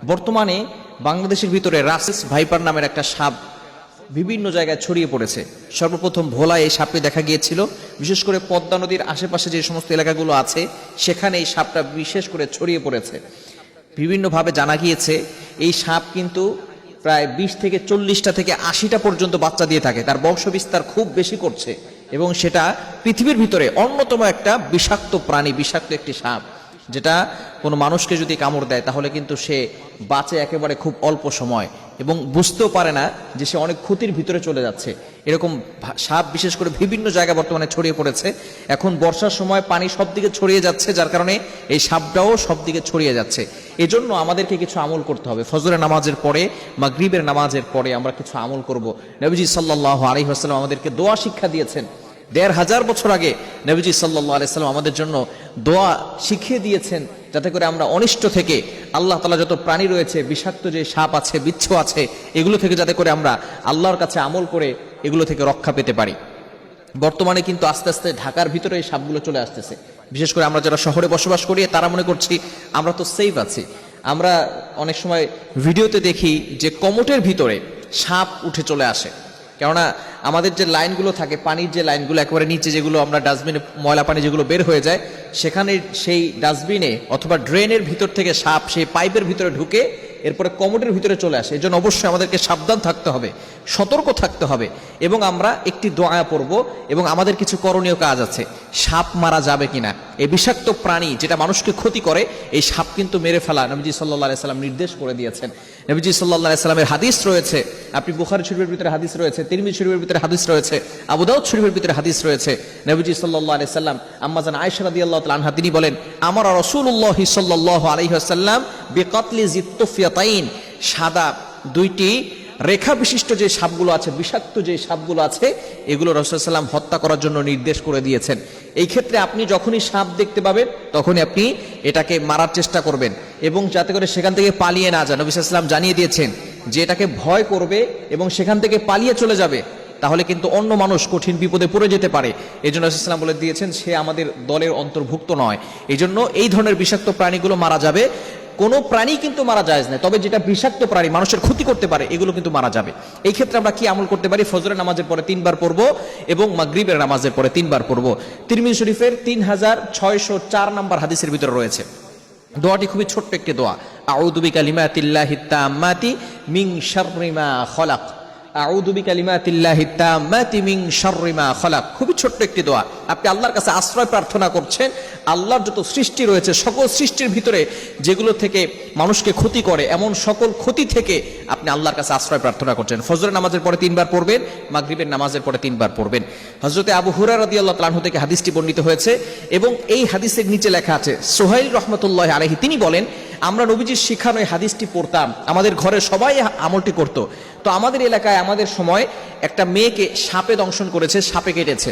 বর্তমানে বাংলাদেশের ভিতরে রাসেস ভাইপার নামের একটা সাপ বিভিন্ন জায়গায় ছড়িয়ে পড়েছে। সর্বপ্রথম ভোলায় এই সাপটি দেখা গিয়েছিল, বিশেষ করে পদ্মা নদীর আশেপাশে যে সমস্ত এলাকাগুলো আছে সেখানে এই সাপটা বিশেষ করে ছড়িয়ে পড়েছে। বিভিন্নভাবে জানা গিয়েছে এই সাপ কিন্তু প্রায় 20 থেকে 40টা থেকে 80টা পর্যন্ত বাচ্চা দিয়ে থাকে, তার বংশবিস্তার খুব বেশি করছে এবং সেটা পৃথিবীর ভিতরে অন্যতম একটা বিষাক্ত প্রাণী, বিষাক্ত একটি সাপ, যেটা কোনো মানুষকে যদি কামড় দেয় তাহলে কিন্তু সে বাঁচে একেবারে খুব অল্প সময় এবং বুঝতেও পারে না যে সে অনেক ক্ষতির ভিতরে চলে যাচ্ছে। এরকম সাপ বিশেষ করে বিভিন্ন জায়গায় বর্তমানে ছড়িয়ে পড়েছে। এখন বর্ষার সময় পানি সব দিকে ছড়িয়ে যাচ্ছে, যার কারণে এই সাপটাও সব দিকে ছড়িয়ে যাচ্ছে। এজন্য আমাদেরকে কিছু আমল করতে হবে। ফজরের নামাজের পরে, মাগরিবের নামাজের পরে আমরা কিছু আমল করব। নবীজি সাল্লাল্লাহু আলাইহি ওয়াসাল্লাম আমাদেরকে দোয়া শিক্ষা দিয়েছেন। ১৫০০ বছর আগে নবীজি সাল্লাল্লাহু আলাইহি ওয়াসাল্লাম আমাদের জন্য দোয়া শিখিয়ে দিয়েছেন, যাতে করে আমরা অনিষ্ট থেকে, আল্লাহ তাআলা যত প্রাণী রয়েছে, বিষাক্ত যে সাপ আছে, বিচ্ছু আছে, এগুলো থেকে যাতে করে আমরা আল্লাহর কাছে আমল করে এগুলো থেকে রক্ষা পেতে পারি। বর্তমানে কিন্তু আস্তে আস্তে ঢাকার ভিতরে এই সাপগুলো চলে আসতেছে। বিশেষ করে আমরা যারা শহরে বসবাস করি তারা মনে করছি আমরা তো সেফ আছি। আমরা অনেক সময় ভিডিওতে দেখি যে কমোটের ভিতরে সাপ উঠে চলে আসে। কেননা আমাদের যে লাইনগুলো থাকে, পানির যে লাইনগুলো একেবারে নিচে, যেগুলো আমরা ডাস্টবিনে ময়লা পানি যেগুলো বের হয়ে যায়, সেখানে সেই ডাস্টবিনে অথবা ড্রেনের ভিতর থেকে সাপ সেই পাইপের ভিতরে ঢুকে এরপরে কমোডের ভিতরে চলে আসে। এজন্য অবশ্যই আমাদেরকে সাবধান থাকতে হবে, সতর্ক থাকতে হবে এবং আমরা একটি দোয়া পড়ব এবং আমাদের কিছু করণীয় কাজ আছে। সাপ মারা যাবে কিনা, এই বিষাক্ত প্রাণী যেটা মানুষকে ক্ষতি করে, এই সাপ কিন্তু মেরে ফেলা নবীজি সাল্লাল্লাহু আলাইহি সাল্লাম নির্দেশ করে দিয়েছেন। নবীজি সাল্লাল্লাহু আলাইহি সাল্লামের হাদিস রয়েছে, আপনি বুখারী শরীফের ভিতরে হাদিস রয়েছে, তিরমিজি শরীফের ভিতরে হাদিস রয়েছে, আবু দাউদ শরীফের ভিতরে হাদিস রয়েছে। নবীজি সাল্লাল্লাহু আলাইহি সাল্লাম আম্মা জান আয়েশা রাদিয়াল্লাহু তাআলা আনহা তিনি বলেন, আমারা রাসূলুল্লাহ সাল্লাল্লাহু আলাইহি ওয়াসাল্লাম বিকাতলি জিত্তুফিয়াতাইন, সাদা দুইটি রেখা বিশিষ্ট যে সাপগুলো আছে, বিষাক্ত যে সাপগুলো আছে, এগুলো রাসূল সাল্লাম হত্যা করার জন্য নির্দেশ করে দিয়েছেন। এই ক্ষেত্রে আপনি যখনই সাপ দেখতে পাবেন তখনই আপনি এটাকে মারার চেষ্টা করবেন এবং যাতে করে সেখান থেকে পালিয়ে না যান। নবী সাল্লাল্লাহু আলাইহি ওয়াসাল্লাম জানিয়ে দিয়েছেন যে এটাকে ভয় করবে এবং সেখান থেকে পালিয়ে চলে যাবে, তাহলে কিন্তু অন্য মানুষ কঠিন বিপদে পড়ে যেতে পারে। এই জন্য রাসূল সাল্লাল্লাহু আলাইহি ওয়াসাল্লাম বলে দিয়েছেন সে আমাদের দলের অন্তর্ভুক্ত নয়। এই জন্য এই ধরনের বিষাক্ত প্রাণীগুলো মারা যাবে। কোনো প্রাণী কিন্তু মারা যায় না, তবে যেটা বিষাক্ত প্রাণী মানুষের ক্ষতি করতে পারে এগুলো কিন্তু মারা যাবে। এই ক্ষেত্রে আমরা কি আমল করতে পারি? ফজরের নামাজের পরে 3 বার পড়বো এবং মাগরিবের নামাজের পরে 3 বার পড়বো। তিরমিজি শরীফের 3604 নম্বর হাদিসের ভিতরে রয়েছে। দোয়াটি খুবই ছোট্ট একটি দোয়া, আউযু বিকালিমাতিল্লাহিত তাম্মাতি মিন শাররি মা খালাক, আউযু বিকালিমাতিল্লাহিত তাম্মাতি মিন শাররি মা খালাক। খুবই ছোট্ট একটি দোয়া। আপনি আল্লাহর কাছে আশ্রয় প্রার্থনা করছেন, আল্লাহর যত সৃষ্টি রয়েছে সকল সৃষ্টির ভিতরে যেগুলো থেকে মানুষকে ক্ষতি করে, এমন সকল ক্ষতি থেকে আপনি আল্লাহর কাছে আশ্রয় প্রার্থনা করছেন। ফজরের নামাজের পরে 3 বার পড়বেন, মাগরিবের নামাজের পরে 3 বার পড়বেন। হযরতে আবু হুরায়রা রাদিয়াল্লাহু তাআলা আনহু থেকে হাদিসটি বর্ণিত হয়েছে এবং এই হাদিসের নিচে লেখা আছে, সুহাইল রাহমাতুল্লাহি আলাইহি তিনি বলেন, আমরা নবীজির শিখানো এই হাদিসটি পড়তাম, আমাদের ঘরে সবাই আমলটি করত। তো আমাদের এলাকায় আমাদের সময় একটা মেয়েকে সাপে দংশন করেছে, সাপে কেটেছে।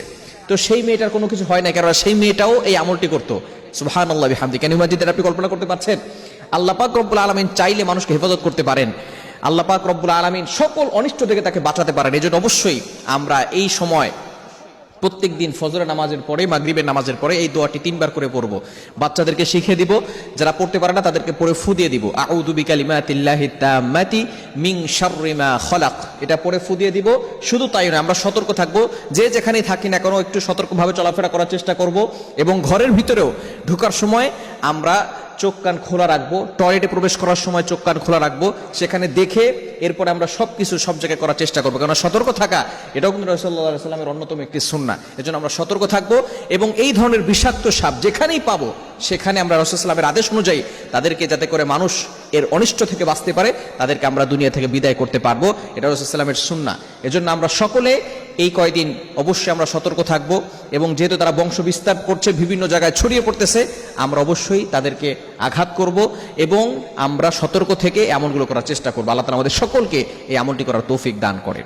তো সেই মেয়েটার কোনো কিছু হয় না, কারণ সেই মেয়েটাও এই আমলটি করতো। সুবহানাল্লাহি বিহামদিহি, কেন মাজিদের আপনি কল্পনা করতে পারছেন? আল্লাহ পাক রব্বুল আলামিন চাইলে মানুষকে হেফাজত করতে পারেন, আল্লাহ পাক রব্বুল আলামিন সকল অনিষ্ট থেকে তাকে বাঁচাতে পারেন। এজন্য অবশ্যই আমরা এই সময় প্রত্যেক দিন ফজরের নামাজের পরে, মাগরিবের নামাজের পরে এই দোয়াটি 3 বার করে পড়ব। বাচ্চাদেরকে শিখিয়ে দিব, যারা পড়তে পারে না তাদেরকে পড়ে ফু দিয়ে দিব, আউযু বিকালিমাতিল্লাহিত তাম্মাতি মিন শাররি মা খালাক, এটা পড়ে ফু দিয়ে দিব। শুধু তাই না, আমরা সতর্ক থাকবো, যে যেখানেই থাকি না কেন একটু সতর্কভাবে চলাফেরা করার চেষ্টা করব এবং ঘরের ভিতরেও ঢোকার সময় আমরা চোখ কান খোলা রাখবো, টয়লেটে প্রবেশ করার সময় চোখ কান খোলা রাখবো, সেখানে দেখে এরপরে আমরা সবকিছু সব জায়গায় করার চেষ্টা করবো। কারণ সতর্ক থাকা এটাও কিন্তু রাসূলুল্লাহ সাল্লাল্লাহু আলাইহি ওয়াসাল্লামের অন্যতম একটি সুন্নাহ। এজন্য আমরা সতর্ক থাকবো এবং এই ধরনের বিষাক্ত সাপ যেখানেই পাবো সেখানে আমরা রাসূল সাল্লাল্লাহু আলাইহি ওয়াসাল্লামের আদেশ অনুযায়ী তাদেরকে, যাতে করে মানুষ এর অনিষ্ট থেকে বাঁচতে পারে, তাদেরকে আমরা দুনিয়া থেকে বিদায় করতে পারবো। এটা রাসূল সাল্লাল্লাহু আলাইহি ওয়াসাল্লামের সুন্নাহ। এজন্য আমরা সকলে এই কয়দিন অবশ্যই আমরা সতর্ক থাকব এবং যেহেতু তারা বংশ বিস্তার করছে, বিভিন্ন জায়গায় ছড়িয়ে পড়তেছে, আমরা অবশ্যই তাদেরকে আঘাত করব এবং আমরা সতর্ক থেকে এমনগুলো করার চেষ্টা করবো। আল্লাহ তাআলা আমাদের সকলকে এই আমলটি করার তৌফিক দান করেন।